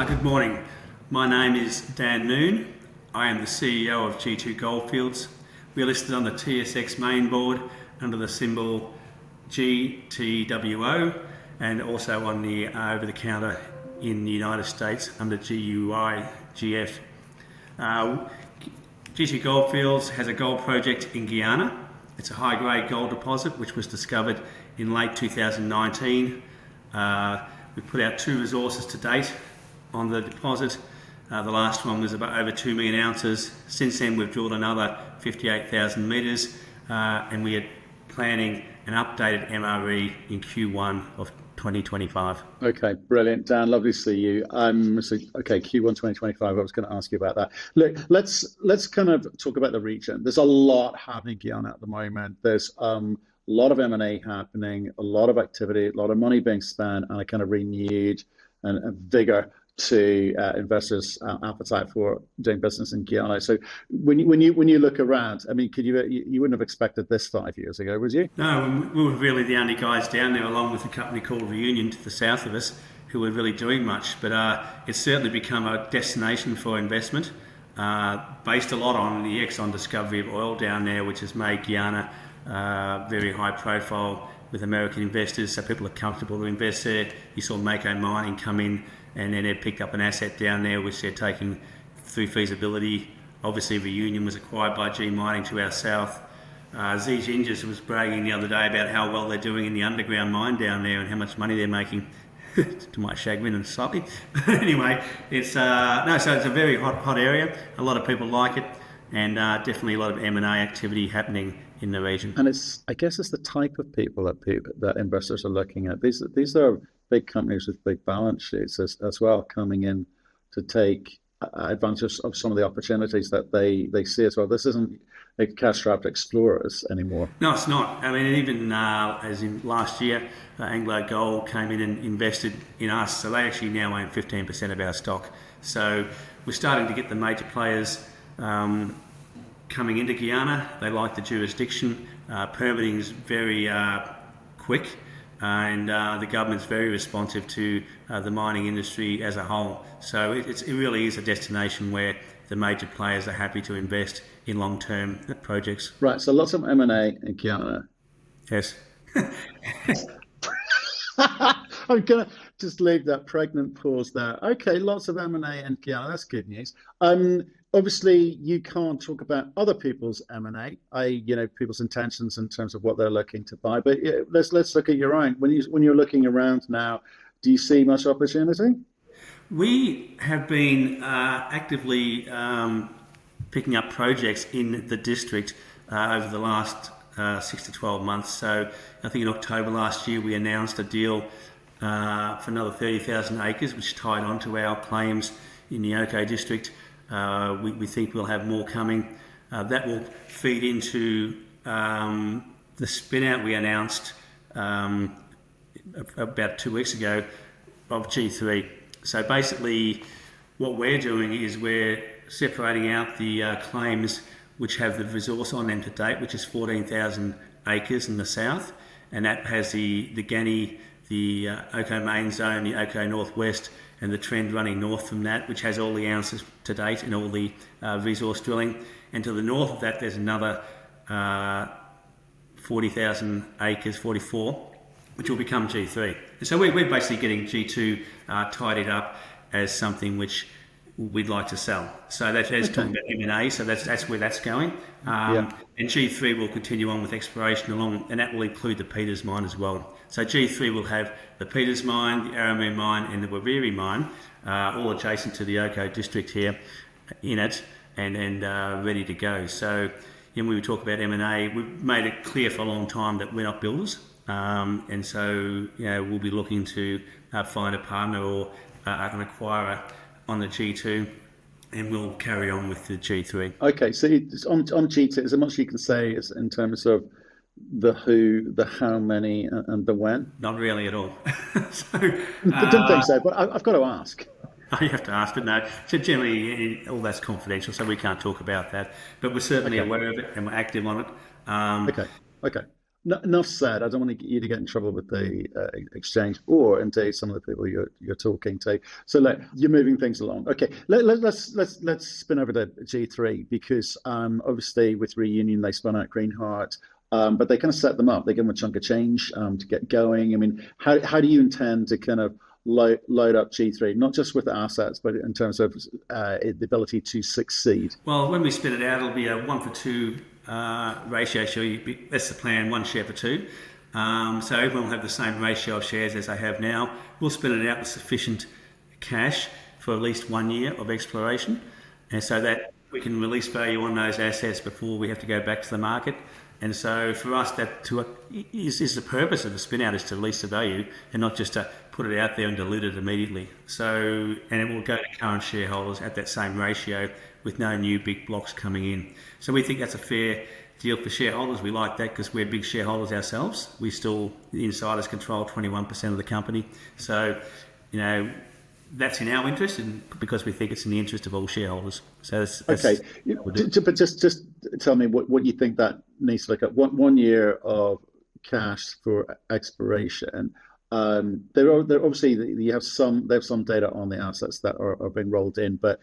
Good morning. My name is Dan Noone. I am the CEO of G2 Goldfields. We are listed on the TSX main board under the symbol GTWO and also on the over-the-counter in the United States under GUYGF. G2 Goldfields has a gold project in Guyana. It's a high-grade gold deposit which was discovered in late 2019. We put out 2 resources to date on the deposit. The last one was about over 2 million ounces. Since then we've drilled another 58,000 metres and we are planning an updated MRE in Q1 of 2025. Okay, brilliant. Dan, lovely to see you. Okay, Q1 2025, I was going to ask you about that. Look, let's kind of talk about the region. There's a lot happening in Guyana at the moment. There's a lot of M&A happening, a lot of activity, a lot of money being spent, and a kind of renewed and vigor to investors' appetite for doing business in Guyana. So when you look around, I mean, you wouldn't have expected this 5 years ago, would you? No, we were really the only guys down there, along with a company called Reunion to the south of us, who were really doing much. But it's certainly become a destination for investment, based a lot on the Exxon discovery of oil down there, which has made Guyana very high profile with American investors, so people are comfortable to invest there. You saw Mako Mining come in, and then they picked up an asset down there which they're taking through feasibility. Obviously Reunion was acquired by G Mining to our south. Z Gingers was bragging the other day about how well they're doing in the underground mine down there and how much money they're making, to my chagrin and slightly. But anyway, it's so it's a very hot area. A lot of people like it, and definitely a lot of M&A activity happening in the region. And I guess it's the type of people that investors are looking at. These are big companies with big balance sheets as well, coming in to take advantage of some of the opportunities that they see as well. This isn't like cash-strapped explorers anymore. No, it's not. I mean, even as in last year, Anglo Gold came in and invested in us, so they actually now own 15% of our stock. So we're starting to get the major players coming into Guyana. They like the jurisdiction. Permitting is very quick, and the government's very responsive to the mining industry as a whole. So it really is a destination where the major players are happy to invest in long-term projects. Right, so lots of M&A in Guyana. Yes. I'm going to just leave that pregnant pause there. Okay, lots of M&A in Guyana. That's good news. Obviously, you can't talk about other people's M&A, people's intentions in terms of what they're looking to buy. But yeah, let's look at your own. When you're looking around now, do you see much opportunity? We have been actively picking up projects in the district over the last 6 to 12 months. So I think in October last year we announced a deal for another 30,000 acres, which tied onto our claims in the Oko district. We think we'll have more coming. That will feed into the spin-out we announced about 2 weeks ago of G3. So basically what we're doing is we're separating out the claims which have the resource on them to date, which is 14,000 acres in the south, and that has the Gani, the Oko main zone, the Oko northwest, and the trend running north from that, which has all the ounces to date and all the resource drilling. And to the north of that, there's another 40,000 acres, 44, which will become G3. And so we're basically getting G2 tidied up as something which we'd like to sell. So that's talking about M&A, so that's where that's going. And G3 will continue on with exploration along, and that will include the Peters mine as well. So G3 will have the Peters mine, the Aramu mine, and the Waviri mine, all adjacent to the Oko district here in it, and ready to go. So when we talk about M&A, we've made it clear for a long time that we're not builders. And so we'll be looking to find a partner or an acquirer on the G2, and we'll carry on with the G3. Okay, so on G2, is there much you can say in terms of the who, the how many, and the when? Not really at all. I didn't think so, but I've got to ask. You have to ask, but no. So generally, all that's confidential, so we can't talk about that. But we're certainly aware of it, and we're active on it. Okay. enough said. I don't want you to get in trouble with the exchange or indeed some of the people you're talking to. So you're moving things along. Okay, let's spin over to G3 because obviously with Reunion they spun out Greenheart. But they kind of set them up. They give them a chunk of change to get going. I mean, how do you intend to kind of load up G3, not just with the assets, but in terms of the ability to succeed? Well, when we spin it out, it'll be a 1-for-2 ratio. So that's the plan, 1 share for 2. So everyone will have the same ratio of shares as they have now. We'll spin it out with sufficient cash for at least 1 year of exploration, and so that we can release value on those assets before we have to go back to the market. And so for us, that is the purpose of the spin out, is to release the value and not just to put it out there and dilute it immediately. So, and it will go to current shareholders at that same ratio with no new big blocks coming in. So we think that's a fair deal for shareholders. We like that because we're big shareholders ourselves. We still, the insiders control 21% of the company. So, you know, that's in our interest, and because we think it's in the interest of all shareholders. So that's okay. But just tell me what you think that needs to look at. 1 year of cash for exploration. There obviously they have some data on the assets that are being rolled in, but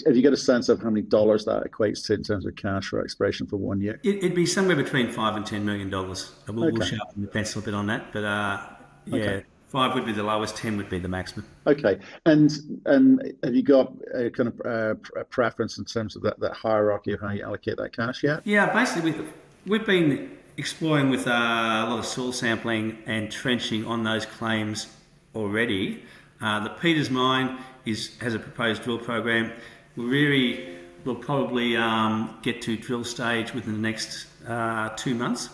have you got a sense of how many dollars that equates to in terms of cash for exploration for 1 year? It'd be somewhere between $5 and $10 million. We'll sharpen the pencil a bit on that, but yeah. Okay. 5 would be the lowest, 10 would be the maximum. Okay, and have you got a kind of a preference in terms of that hierarchy of how you allocate that cash yet? Yeah, basically we've been exploring with a lot of soil sampling and trenching on those claims already. The Peters mine has a proposed drill program. We'll probably get to drill stage within the next 2 months,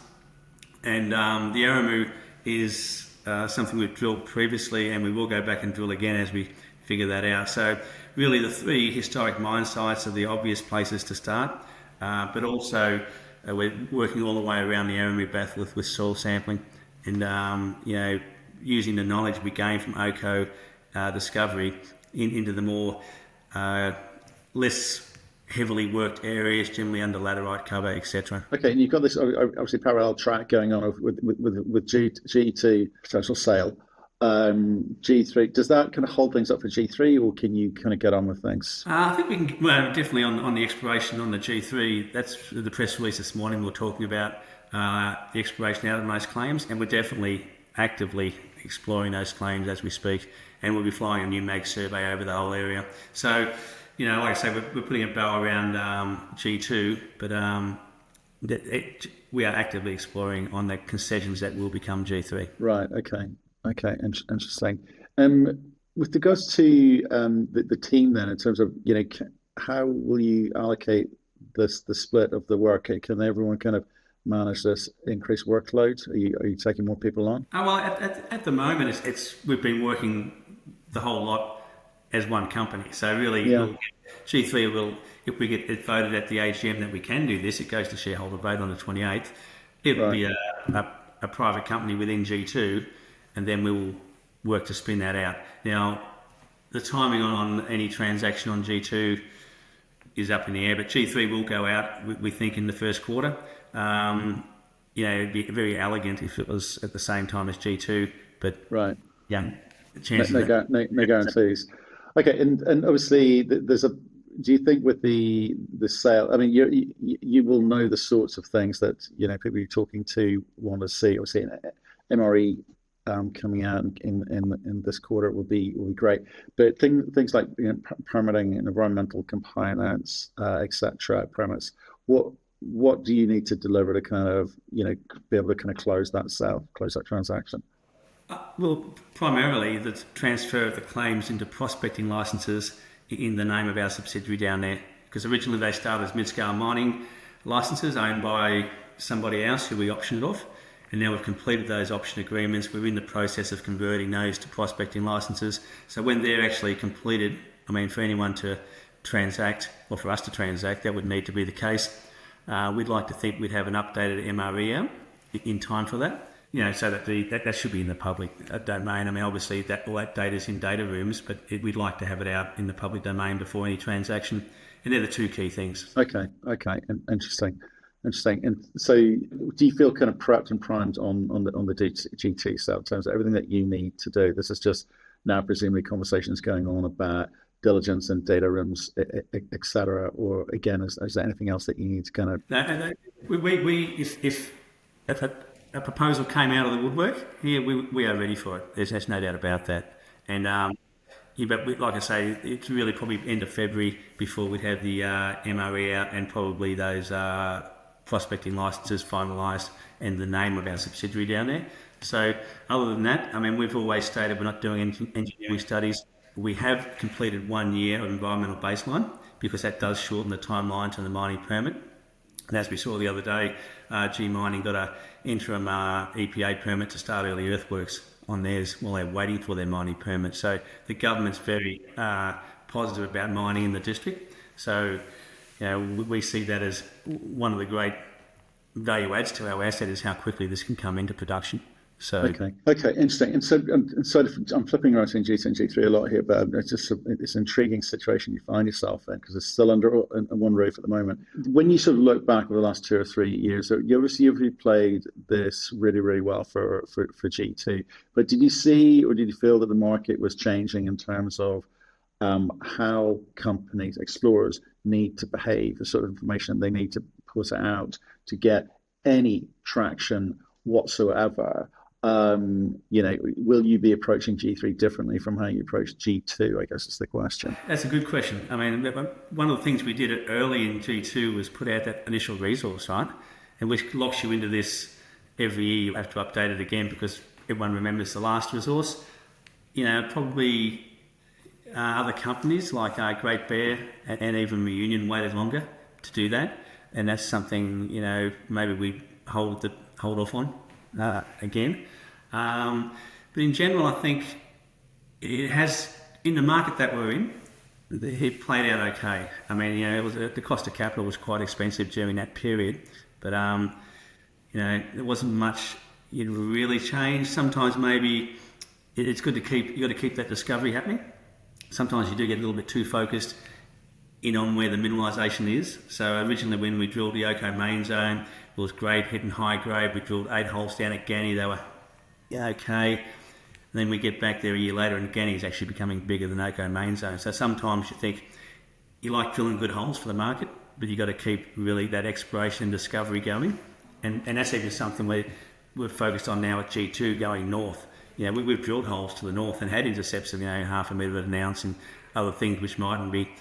and the Aramu is something we've drilled previously, and we will go back and drill again as we figure that out. So really the 3 historic mine sites are the obvious places to start, but also we're working all the way around the Aramu Bath with soil sampling and you know, using the knowledge we gained from OCO discovery into the more less heavily worked areas, generally under laterite cover, etc. Okay, and you've got this obviously parallel track going on with G2 potential sale. G3, does that kind of hold things up for G3, or can you kind of get on with things? I think we can, well, definitely on the exploration on the G3. That's the press release this morning. We're talking about the exploration out of those claims, and we're definitely actively exploring those claims as we speak, and we'll be flying a new mag survey over the whole area. So, you know, like I say, we're putting a bow around G2, but we are actively exploring on the concessions that will become G3. Right, okay, interesting. With regards to the team then, in terms of, you know, how will you allocate the split of the work? Can everyone kind of manage this increased workload? Are you taking more people on? Well, at the moment, we've been working the whole lot as one company. So really, yeah. G3 will, if we get it voted at the AGM that we can do this, it goes to shareholder vote on the 28th. It will be a private company within G2, and then we will work to spin that out. Now, the timing on any transaction on G2 is up in the air, but G3 will go out, we think, in the first quarter. You know, it'd be very elegant if it was at the same time as G2, but yeah, the chances no guarantees. Okay, and obviously there's do you think with the sale, I mean, you will know the sorts of things that, you know, people you're talking to want to see. Obviously, MRE coming out in this quarter will be great, but things like, you know, permitting and environmental compliance, etc. Permits. What do you need to deliver to kind of, you know, be able to kind of close that transaction? Well, primarily the transfer of the claims into prospecting licenses in the name of our subsidiary down there, because originally they started as mid-scale mining licenses owned by somebody else who we optioned it off, and now we've completed those option agreements. We're in the process of converting those to prospecting licenses. So when they're actually completed, I mean, for anyone to transact, or for us to transact, that would need to be the case. We'd like to think we'd have an updated MRE out in time for that. You know, so that that should be in the public domain. I mean, obviously all that data is in data rooms, but we'd like to have it out in the public domain before any transaction. And they're the 2 key things. Okay, interesting. Interesting. And so, do you feel kind of prepped and primed on the GT stuff in terms of everything that you need to do? This is just now presumably conversations going on about diligence and data rooms, et cetera. Or again, is there anything else that you need to kind of? If a proposal came out of the woodwork, yeah, we are ready for it. There's no doubt about that. And yeah, but like I say, it's really probably end of February before we'd have the MRE out and probably those prospecting licenses finalised and the name of our subsidiary down there. So other than that, I mean, we've always stated we're not doing engineering studies. We have completed 1 year of environmental baseline because that does shorten the timeline to the mining permit. And as we saw the other day, G Mining got an interim EPA permit to start early earthworks on theirs while they're waiting for their mining permit. So the government's very positive about mining in the district. So we see that as one of the great value adds to our asset is how quickly this can come into production. So okay, interesting. And so I'm flipping around between G2 and G3 a lot here, but it's an intriguing situation you find yourself in because it's still under one roof at the moment. When you sort of look back over the last 2 or 3 years, so you've played this really, really well for G2. But did you see or did you feel that the market was changing in terms of how companies, explorers, need to behave, the sort of information they need to put out to get any traction whatsoever? Will you be approaching G3 differently from how you approach G2, I guess is the question. That's a good question. I mean, one of the things we did early in G2 was put out that initial resource, right? And which locks you into this every year. You have to update it again because everyone remembers the last resource. Probably other companies like Great Bear and even Reunion waited longer to do that. And that's something, maybe we hold off on again. But in general, I think it has, in the market that we're in, it played out okay. I mean, the cost of capital was quite expensive during that period, but there wasn't much really changed. Sometimes maybe it's good to you got to keep that discovery happening. Sometimes you do get a little bit too focused in on where the mineralisation is. So originally when we drilled the Oko main zone, it was grade hitting high grade. We drilled 8 holes down at Guyana. They were okay. And then we get back there a year later and Guyana is actually becoming bigger than Oko main zone. So sometimes you think you like drilling good holes for the market, but you got to keep really that exploration and discovery going. And that's even something we're focused on now at G2 going north. We've drilled holes to the north and had intercepts of half a metre at an ounce and other things which mightn't be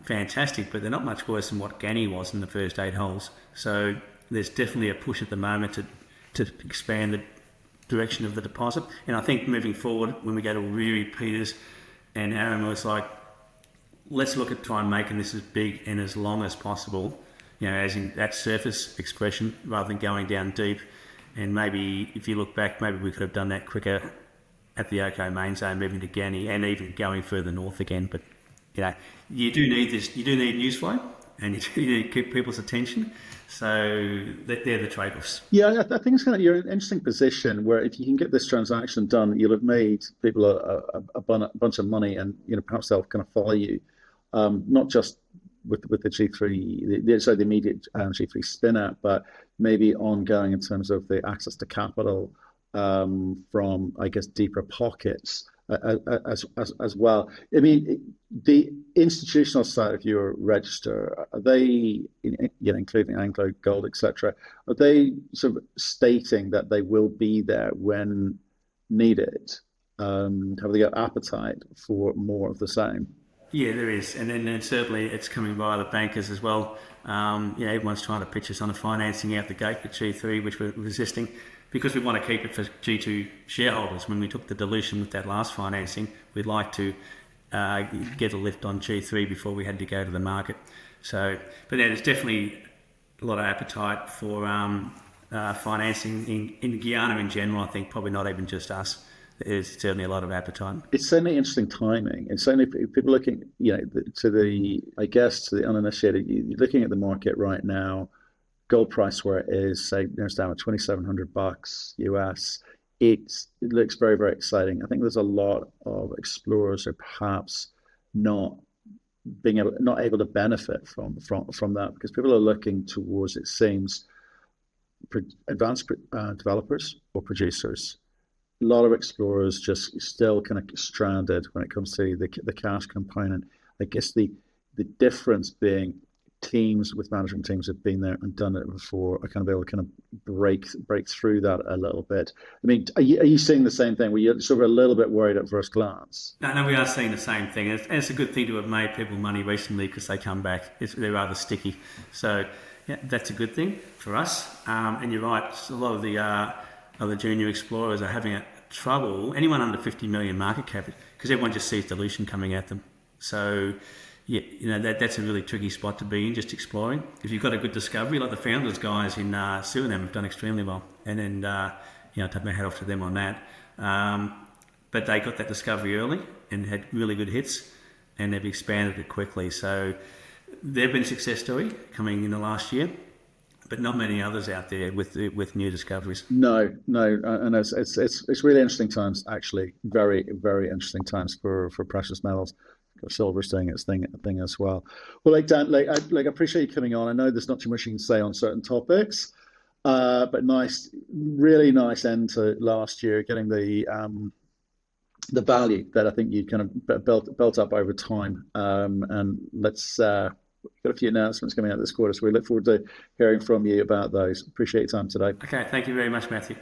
fantastic, but they're not much worse than what Guyana was in the first 8 holes. So there's definitely a push at the moment to expand the direction of the deposit. And I think moving forward, when we go to Riri, Peters and Arran, it's like, let's look at trying making this as big and as long as possible, as in that surface expression rather than going down deep. And maybe if you look back, maybe we could have done that quicker at the Oko main zone, moving to Guyana and even going further north again. But you do need this. You do need news flow, and you do need to keep people's attention. So they're the trade-offs. Yeah, I think it's you're in an interesting position where if you can get this transaction done, you'll have made people a bunch of money, and perhaps they'll kind of follow you, not just with the G3, the immediate G3 spin out, but maybe ongoing in terms of the access to capital from, I guess, deeper pockets as well. I mean, the institutional side of your register, are they, including Anglo Gold, etc., are they sort of stating that they will be there when needed? Have they got appetite for more of the same? Yeah, there is, and then certainly it's coming via the bankers as well. Everyone's trying to pitch us on the financing out the gate for G3, which we're resisting because we want to keep it for G2 shareholders. When we took the dilution with that last financing, we'd like to get a lift on G3 before we had to go to the market. So, but there's definitely a lot of appetite for financing in Guyana in general. I think probably not even just us. There's certainly a lot of appetite. It's certainly interesting timing. And certainly people looking, to the uninitiated, you're looking at the market right now, gold price where it is, say, it's down at $2,700 US. It looks very, very exciting. I think there's a lot of explorers who are perhaps not not able to benefit from that, because people are looking towards, it seems, advanced developers or producers. A lot of explorers just still kind of stranded when it comes to the cash component. I guess the difference being teams with management teams have been there and done it before are kind of able to kind of break through that a little bit. I mean, are you seeing the same thing? Were you sort of a little bit worried at first glance? No, we are seeing the same thing. And it's a good thing to have made people money recently, because they come back. They're rather sticky. So yeah, that's a good thing for us. And you're right, a lot of the junior explorers are having trouble, anyone under 50 million market cap, because everyone just sees dilution coming at them. So yeah, that's a really tricky spot to be in, just exploring. If you've got a good discovery, like the founders guys in Suriname have done extremely well, and then take my hat off to them on that. But they got that discovery early and had really good hits, and they've expanded it quickly. So they've been a success story coming in the last year, but not many others out there with new discoveries. No, and it's really interesting times, actually. Very, very interesting times for precious metals. Silver's doing its thing as well. Well, Dan, I appreciate you coming on. I know there's not too much you can say on certain topics, but really nice end to last year, getting the value that I think you kind of built up over time. And let's got a few announcements coming out this quarter, so we look forward to hearing from you about those. Appreciate your time today. Okay, thank you very much, Matthew.